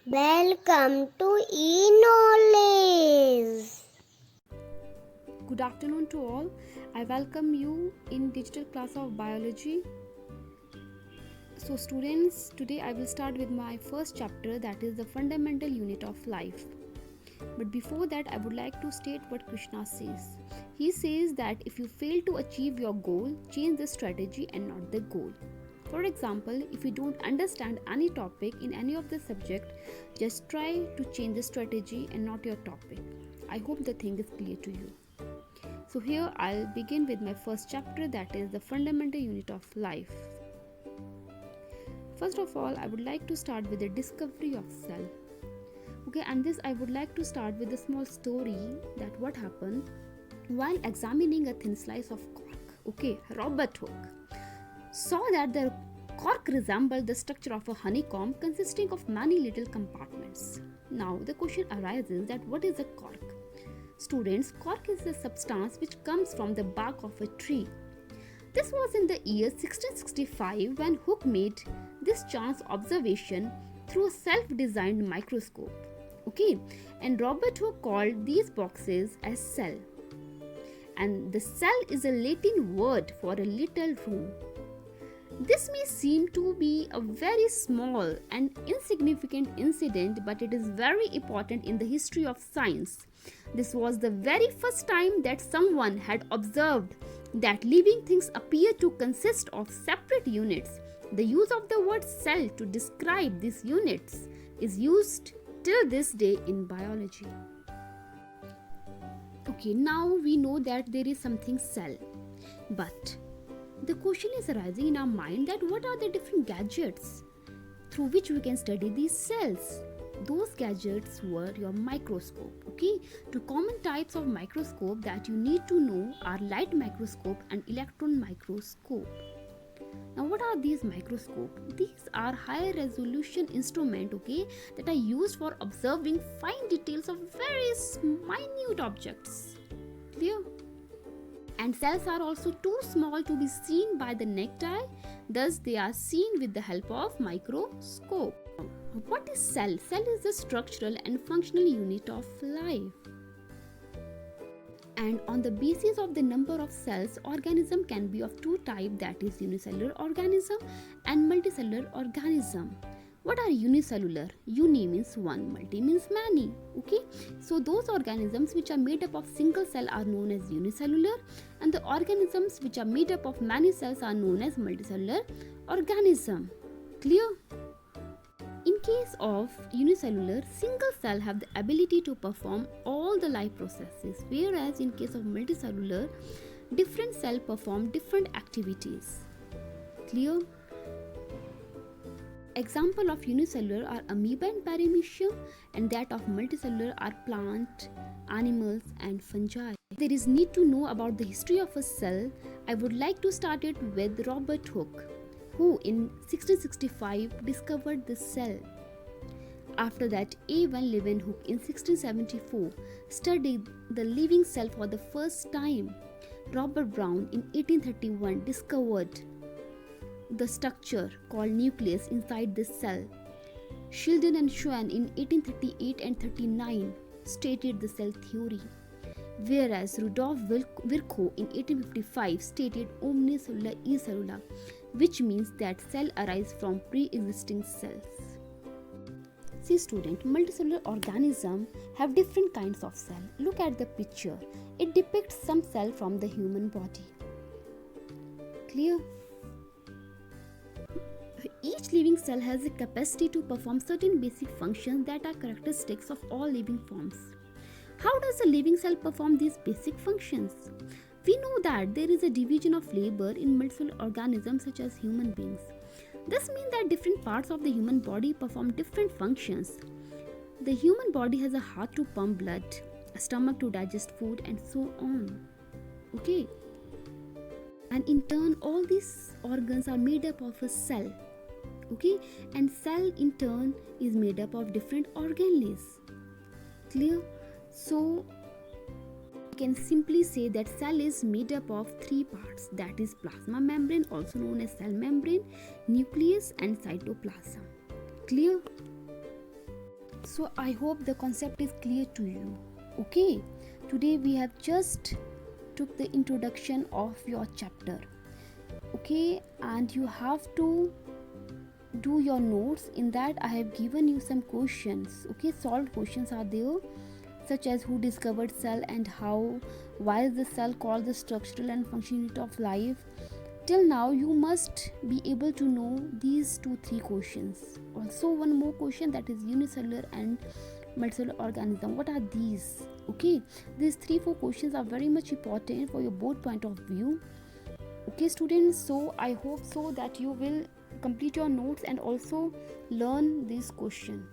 Welcome to e-knowledge. Good afternoon to all. I welcome you in digital class of biology. So students, today I will start with my first chapter, that is the fundamental unit of life. But before that, I would like to state what Krishna says. He says that if you fail to achieve your goal, change the strategy and not the goal. For example, if you don't understand any topic in any of the subject, just try to change the strategy and not your topic. I hope the thing is clear to you. So here I'll begin with my first chapter, that is the fundamental unit of life. First of all, I would like to start with the discovery of cell. Okay, and this I would like to start with a small story that what happened while examining a thin slice of cork. Okay, Robert Hooke saw that the cork resembled the structure of a honeycomb consisting of many little compartments. Now the question arises that what is a cork? Students, cork is a substance which comes from the bark of a tree. This was in the year 1665 when Hooke made this chance observation through a self-designed microscope. Okay, and Robert Hooke called these boxes as cell. And the cell is a Latin word for a little room. This may seem to be a very small and insignificant incident, but it is very important in the history of science. This was the very first time that someone had observed that living things appear to consist of separate units. The use of the word cell to describe these units is used till this day in biology. Okay, now we know that there is something cell, but the question is arising in our mind that what are the different gadgets through which we can study these cells? Those gadgets were your microscope. Okay, two common types of microscope that you need to know are light microscope and electron microscope. Now what are these microscopes? These are high resolution instruments, okay, that are used for observing fine details of very minute objects. Clear? And cells are also too small to be seen by the naked eye, thus they are seen with the help of microscope. What is cell? Cell is the structural and functional unit of life. And on the basis of the number of cells, organism can be of two types, that is unicellular organism and multicellular organism. What are unicellular? Uni means one, multi means many. Okay, so those organisms which are made up of single cell are known as unicellular, and the organisms which are made up of many cells are known as multicellular organism. Clear? In case of unicellular, single cell have the ability to perform all the life processes, whereas in case of multicellular, different cell perform different activities. Clear? Example of unicellular are amoeba and paramecium, and that of multicellular are plant, animals and fungi. There is need to know about the history of a cell. I would like to start it with Robert Hooke, who in 1665 discovered the cell. After that, A. van Leeuwenhoek in 1674 studied the living cell for the first time. Robert Brown in 1831 discovered the structure called nucleus inside this cell. Schleiden and Schwann in 1838 and 39 stated the cell theory, whereas Rudolf Virchow in 1855 stated omne cellula e cellula, which means that cell arise from pre-existing cells. See student, multicellular organisms have different kinds of cell. Look at the picture. It depicts some cell from the human body. Clear? Each living cell has a capacity to perform certain basic functions that are characteristics of all living forms. How does a living cell perform these basic functions? We know that there is a division of labor in multiple organisms such as human beings. This means that different parts of the human body perform different functions. The human body has a heart to pump blood, a stomach to digest food, and so on. Okay? And in turn, all these organs are made up of a cell. Okay, and cell in turn is made up of different organelles. Clear? So we can simply say that cell is made up of three parts, that is plasma membrane, also known as cell membrane, nucleus and cytoplasm. Clear? So I hope the concept is clear to you. Okay, today we have just took the introduction of your chapter. Okay, and you have to do your notes. In that I have given you some questions. Okay, solved questions are there, such as who discovered cell and how, why is the cell called the structural and functional unit of life. Till now you must be able to know these 2-3 questions. Also one more question, that is unicellular and multicellular organism, what are these? Okay, these 3-4 questions are very much important for your board point of view. Okay students, so I hope so that you will complete your notes and also learn this question.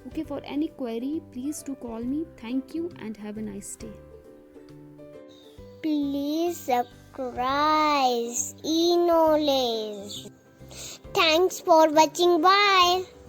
Okay, for any query please do call me. Thank you and have a nice day. Please subscribe e-knowledge. Thanks for watching. Bye.